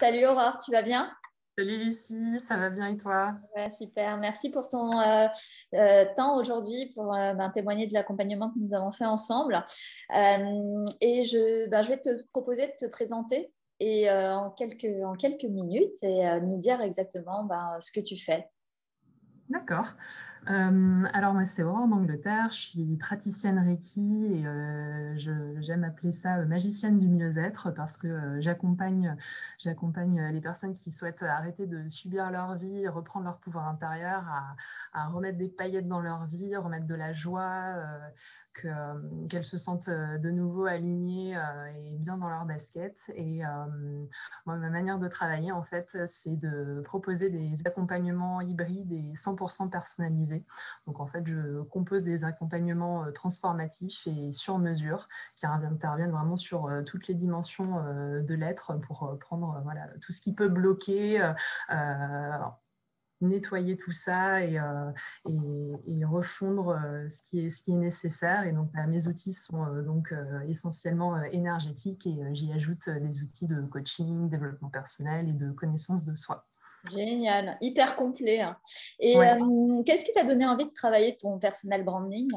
Salut Aurore, tu vas bien? Salut Lucie, ça va bien et toi? Ouais, super. Merci pour ton temps aujourd'hui pour témoigner de l'accompagnement que nous avons fait ensemble. Je vais te proposer de te présenter en quelques minutes et nous dire exactement ce que tu fais. D'accord. Alors moi c'est Aurore d'Angleterre, je suis praticienne Reiki et j'aime appeler ça magicienne du mieux-être parce que j'accompagne les personnes qui souhaitent arrêter de subir leur vie, reprendre leur pouvoir intérieur, à remettre des paillettes dans leur vie, remettre de la joie, qu'elles se sentent de nouveau alignées et bien dans leur basket. Et moi, ma manière de travailler, en fait, c'est de proposer des accompagnements hybrides et 100% personnalisés. Donc, en fait, je compose des accompagnements transformatifs et sur mesure qui interviennent vraiment sur toutes les dimensions de l'être pour prendre voilà, tout ce qui peut bloquer, nettoyer tout ça et refondre ce qui est nécessaire. Et donc, mes outils sont essentiellement énergétiques et j'y ajoute des outils de coaching, développement personnel et de connaissance de soi. Génial, hyper complet, hein. Et Ouais. qu'est-ce qui t'a donné envie de travailler ton personal branding?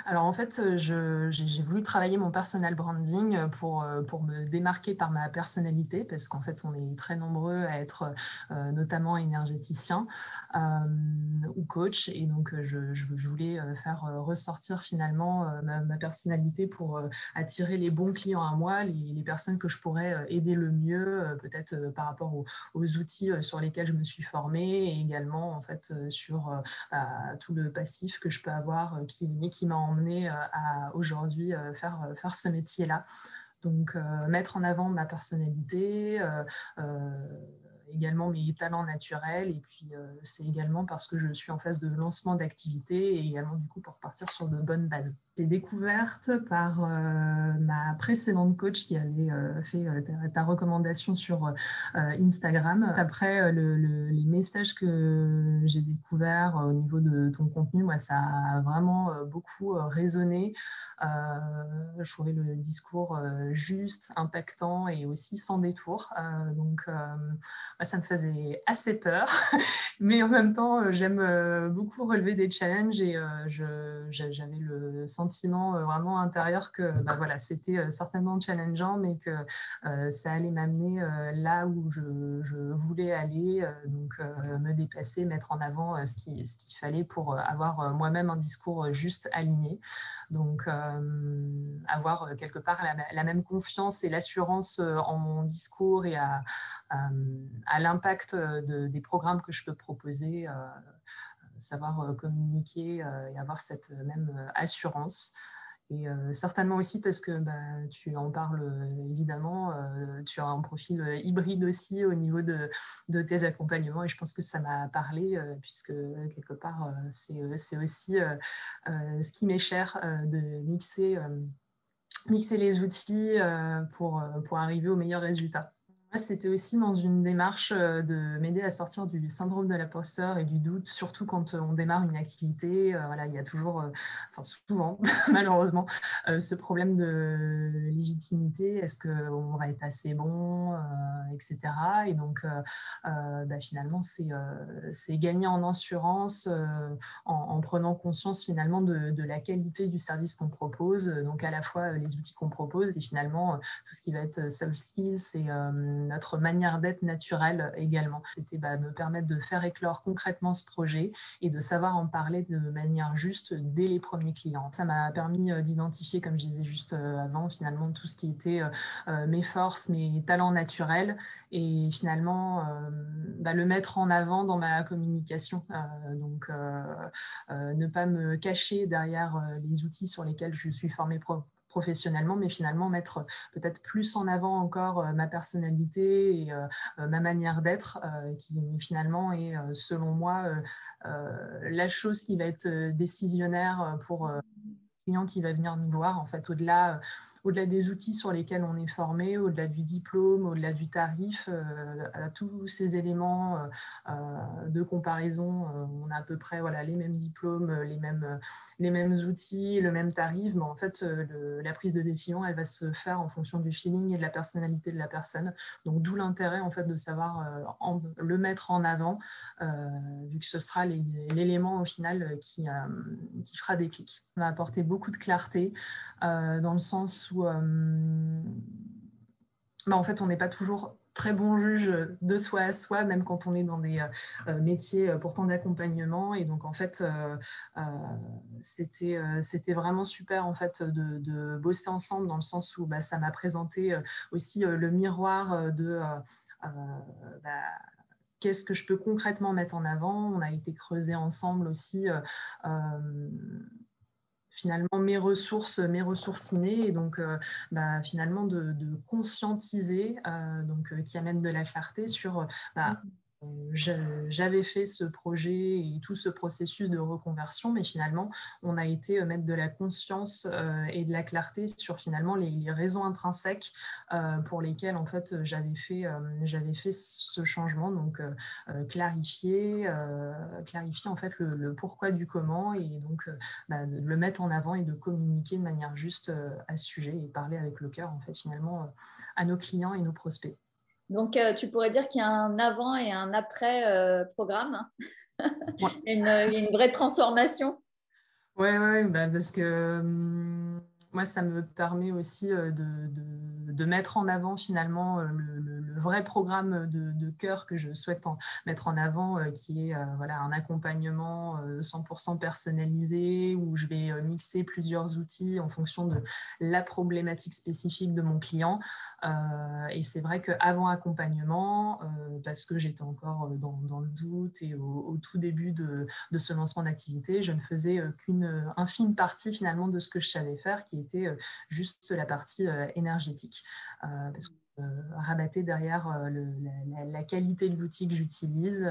Alors en fait, j'ai voulu travailler mon personal branding pour me démarquer par ma personnalité, parce qu'en fait, on est très nombreux à être notamment énergéticien ou coach. Et donc, je voulais faire ressortir finalement ma personnalité pour attirer les bons clients à moi, les personnes que je pourrais aider le mieux, peut-être par rapport aux outils sur lesquels je me suis formée et également en fait sur tout le passif que je peux avoir qui m'a emmené à aujourd'hui faire ce métier-là. Donc, mettre en avant ma personnalité, également mes talents naturels. Et puis, c'est également parce que je suis en phase de lancement d'activité et également, du coup, pour partir sur de bonnes bases. J'ai découverte par ma précédente coach qui avait fait ta recommandation sur Instagram. Après, les messages que j'ai découverts au niveau de ton contenu, moi, ça a vraiment beaucoup résonné. Je trouvais le discours juste, impactant et aussi sans détour. Donc, ça me faisait assez peur. Mais en même temps, j'aime beaucoup relever des challenges et j'avais le sentiment vraiment intérieur que voilà, c'était certainement challengeant, mais que ça allait m'amener là où je voulais aller, donc me dépasser, mettre en avant ce qu'il fallait pour avoir moi-même un discours juste, aligné. Donc, avoir quelque part la même confiance et l'assurance en mon discours et à l'impact des programmes que je peux proposer, savoir communiquer et avoir cette même assurance. Et certainement aussi parce que tu en parles évidemment, tu as un profil hybride aussi au niveau de tes accompagnements et je pense que ça m'a parlé puisque quelque part c'est aussi ce qui m'est cher de mixer les outils pour arriver au meilleur résultat. C'était aussi dans une démarche de m'aider à sortir du syndrome de l'imposteur et du doute, surtout quand on démarre une activité. Voilà, il y a toujours, enfin souvent malheureusement, ce problème de légitimité. Est-ce qu'on va être assez bon, etc. Et donc, finalement, c'est gagner en assurance en prenant conscience finalement de la qualité du service qu'on propose. Donc, à la fois les outils qu'on propose et finalement tout ce qui va être soft skills et notre manière d'être naturelle également. C'était me permettre de faire éclore concrètement ce projet et de savoir en parler de manière juste dès les premiers clients. Ça m'a permis d'identifier, comme je disais juste avant, finalement tout ce qui était mes forces, mes talents naturels et finalement le mettre en avant dans ma communication. Donc, ne pas me cacher derrière les outils sur lesquels je suis formée professionnellement, mais finalement mettre peut-être plus en avant encore ma personnalité et ma manière d'être, qui finalement est, selon moi, la chose qui va être décisionnaire pour le client qui va venir nous voir, en fait, au-delà des outils sur lesquels on est formé, au-delà du diplôme, au-delà du tarif, à tous ces éléments de comparaison, on a à peu près les mêmes diplômes, les mêmes outils, le même tarif, mais en fait, la prise de décision, elle va se faire en fonction du feeling et de la personnalité de la personne. Donc, d'où l'intérêt en fait de savoir le mettre en avant, vu que ce sera l'élément au final qui fera déclic. Ça va apporter beaucoup de clarté dans le sens où en fait, on n'est pas toujours très bon juge de soi à soi, même quand on est dans des métiers pourtant d'accompagnement. Et donc, en fait, c'était vraiment super en fait, de bosser ensemble dans le sens où ça m'a présenté aussi le miroir de qu'est-ce que je peux concrètement mettre en avant. On a été creusé ensemble aussi finalement mes ressources innées, et donc finalement de conscientiser, qui amène de la clarté sur j'avais fait ce projet et tout ce processus de reconversion, mais finalement on a été mettre de la conscience et de la clarté sur finalement les raisons intrinsèques pour lesquelles en fait j'avais fait ce changement, donc clarifier en fait le pourquoi du comment, et donc de le mettre en avant et de communiquer de manière juste à ce sujet et parler avec le cœur en fait finalement à nos clients et nos prospects. Donc, tu pourrais dire qu'il y a un avant et un après programme, hein. Ouais. Une vraie transformation. Ouais, parce que moi, ça me permet aussi de mettre en avant finalement le vrai programme de cœur que je souhaite mettre en avant, qui est un accompagnement 100% personnalisé, où je vais mixer plusieurs outils en fonction de la problématique spécifique de mon client. Et c'est vrai qu'avant accompagnement, parce que j'étais encore dans le doute et au tout début de ce lancement d'activité, je ne faisais qu'une infime partie finalement de ce que je savais faire, qui était juste la partie énergétique. Parce que rabattais derrière la qualité de l'outil que j'utilise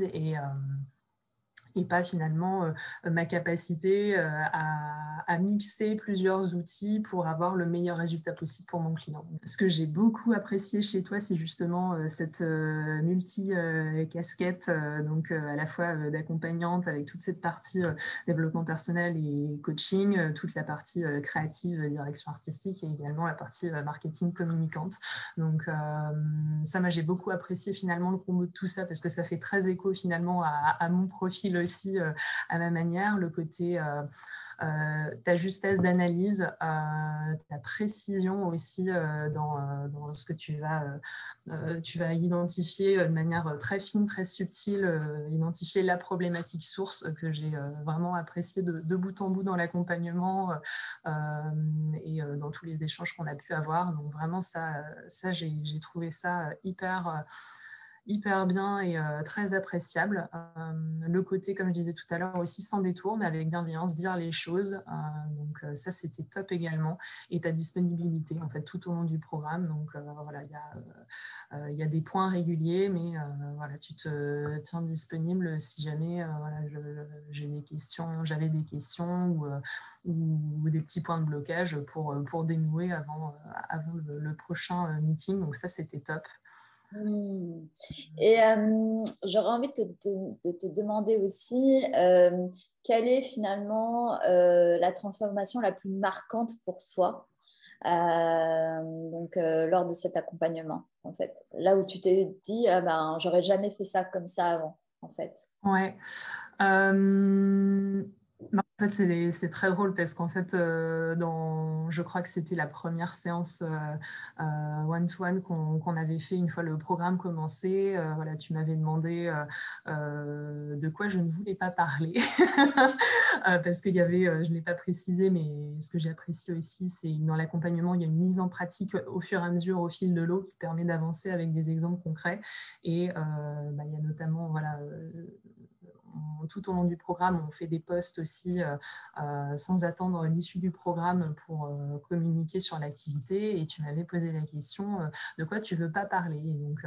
et pas finalement ma capacité à mixer plusieurs outils pour avoir le meilleur résultat possible pour mon client. Ce que j'ai beaucoup apprécié chez toi, c'est justement cette multi-casquette, donc à la fois d'accompagnante avec toute cette partie développement personnel et coaching, toute la partie créative, direction artistique, et également la partie marketing communicante. Donc ça, moi, j'ai beaucoup apprécié finalement le combo de tout ça, parce que ça fait très écho finalement à mon profil aussi, à ma manière, le côté ta justesse d'analyse, ta précision aussi dans ce que tu vas identifier de manière très fine, très subtile, identifier la problématique source, que j'ai vraiment apprécié de bout en bout dans l'accompagnement et dans tous les échanges qu'on a pu avoir. Donc vraiment ça j'ai trouvé ça hyper bien et très appréciable. Le côté, comme je disais tout à l'heure, aussi sans détour, mais avec bienveillance, dire les choses. Donc ça, c'était top également. Et ta disponibilité, en fait, tout au long du programme. Donc il y a des points réguliers, mais tu te tiens disponible si jamais j'avais des questions ou des petits points de blocage pour dénouer avant le prochain meeting. Donc ça, c'était top. Et j'aurais envie de te demander aussi quelle est finalement la transformation la plus marquante pour toi lors de cet accompagnement, en fait. Là où tu t'es dit, j'aurais jamais fait ça comme ça avant, en fait. Ouais. En fait, c'est très drôle parce qu'en fait, je crois que c'était la première séance one-to-one qu'on avait fait une fois le programme commencé. Tu m'avais demandé de quoi je ne voulais pas parler parce qu'il y avait, je ne l'ai pas précisé, mais ce que j'ai apprécié aussi, c'est dans l'accompagnement, il y a une mise en pratique au fur et à mesure, au fil de l'eau, qui permet d'avancer avec des exemples concrets. Et il y a notamment, tout au long du programme, on fait des posts aussi sans attendre l'issue du programme pour communiquer sur l'activité. Et tu m'avais posé la question de quoi tu veux pas parler. Et donc,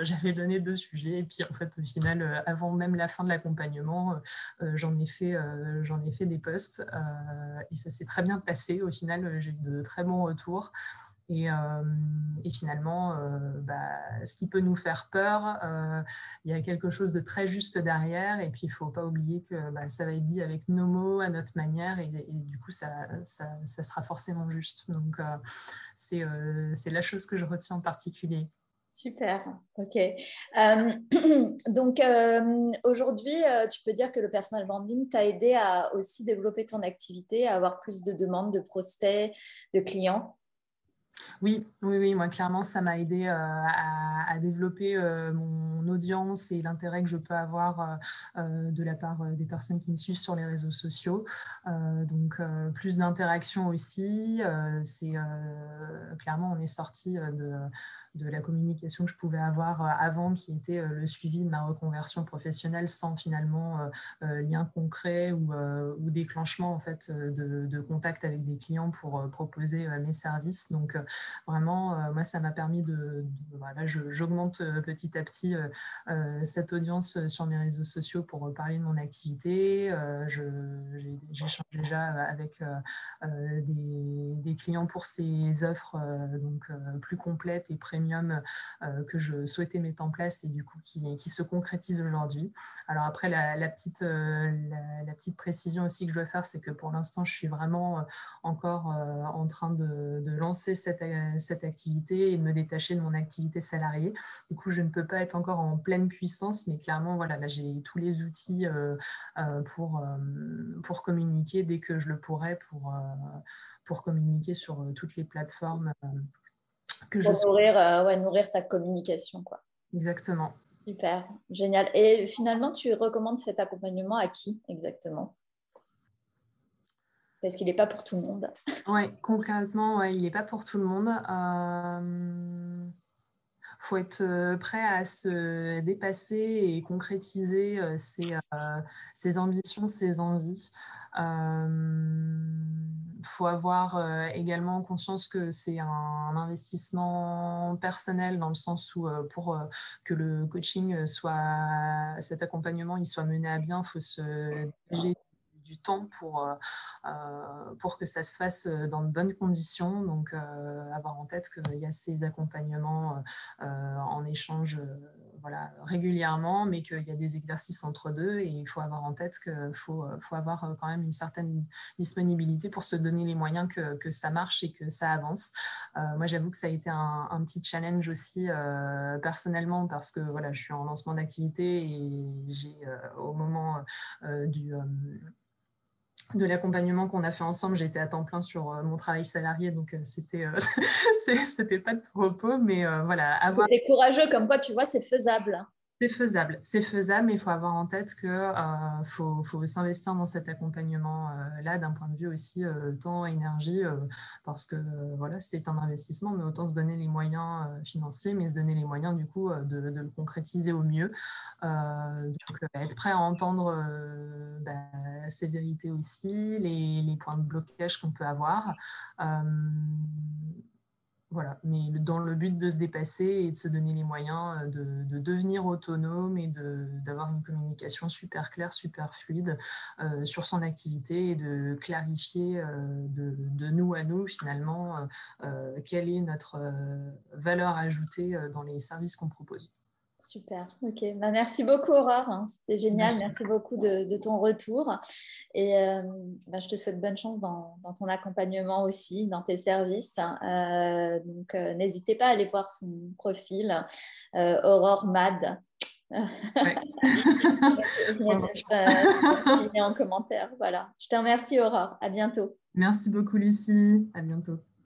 j'avais donné 2 sujets. Et puis, en fait, au final, avant même la fin de l'accompagnement, j'en ai fait des posts. Et ça s'est très bien passé. Au final, j'ai eu de très bons retours. Et finalement, ce qui peut nous faire peur, il y a quelque chose de très juste derrière. Et puis, il ne faut pas oublier que ça va être dit avec nos mots, à notre manière. Et du coup, ça sera forcément juste. Donc, c'est la chose que je retiens en particulier. Super, ok. Donc aujourd'hui, tu peux dire que le personal branding t'a aidé à aussi développer ton activité, à avoir plus de demandes de prospects, de clients. Oui, moi clairement ça m'a aidé à développer mon audience et l'intérêt que je peux avoir de la part des personnes qui me suivent sur les réseaux sociaux. Donc plus d'interaction aussi. Clairement on est sorti de la communication que je pouvais avoir avant, qui était le suivi de ma reconversion professionnelle sans finalement lien concret ou déclenchement en fait, de contact avec des clients pour proposer mes services. Donc vraiment, moi, ça m'a permis voilà, j'augmente petit à petit cette audience sur mes réseaux sociaux pour parler de mon activité. J'échange déjà avec des clients pour ces offres donc, plus complètes et premium que je souhaitais mettre en place et du coup qui se concrétisent aujourd'hui. Alors après, la petite précision aussi que je dois faire, c'est que pour l'instant, je suis vraiment encore en train de lancer cette activité et de me détacher de mon activité salariée. Du coup, je ne peux pas être encore en pleine puissance, mais clairement, voilà, là, j'ai tous les outils pour communiquer dès que je le pourrai, pour communiquer sur toutes les plateformes que je Pour souhaite. nourrir ta communication, quoi. Exactement. Super, génial. Et finalement, tu recommandes cet accompagnement à qui exactement? Parce qu'il n'est pas pour tout le monde. Oui, concrètement, il n'est pas pour tout le monde. Faut être prêt à se dépasser et concrétiser ses ambitions, ses envies. Faut avoir également conscience que c'est un investissement personnel dans le sens où pour que le coaching cet accompagnement, il soit mené à bien, il faut se dégager du temps pour que ça se fasse dans de bonnes conditions. Donc, avoir en tête qu'il y a ces accompagnements en échange voilà, régulièrement, mais qu'il y a des exercices entre deux et il faut avoir en tête qu'il faut avoir quand même une certaine disponibilité pour se donner les moyens que ça marche et que ça avance. Moi, j'avoue que ça a été un petit challenge aussi personnellement parce que voilà, je suis en lancement d'activité et j'ai au moment de l'accompagnement qu'on a fait ensemble, j'étais à temps plein sur mon travail salarié, donc c'était pas de tout repos, mais voilà. C'est courageux, comme quoi tu vois, c'est faisable. C'est faisable, mais il faut avoir en tête que faut s'investir dans cet accompagnement-là d'un point de vue aussi temps, énergie, parce que voilà, c'est un investissement, mais autant se donner les moyens financiers, mais se donner les moyens du coup de le concrétiser au mieux. Donc être prêt à entendre ces vérités aussi, les points de blocage qu'on peut avoir. Voilà, mais dans le but de se dépasser et de se donner les moyens de devenir autonome et d'avoir une communication super claire, super fluide sur son activité et de clarifier de nous à nous finalement quelle est notre valeur ajoutée dans les services qu'on propose. Super, ok. Merci beaucoup Aurore, hein. C'était génial. Merci beaucoup de ton retour. Et je te souhaite bonne chance dans ton accompagnement aussi, dans tes services. Donc, n'hésitez pas à aller voir son profil, Aurore Mad. Ouais. En commentaire. Voilà. Je te remercie Aurore. À bientôt. Merci beaucoup Lucie. À bientôt.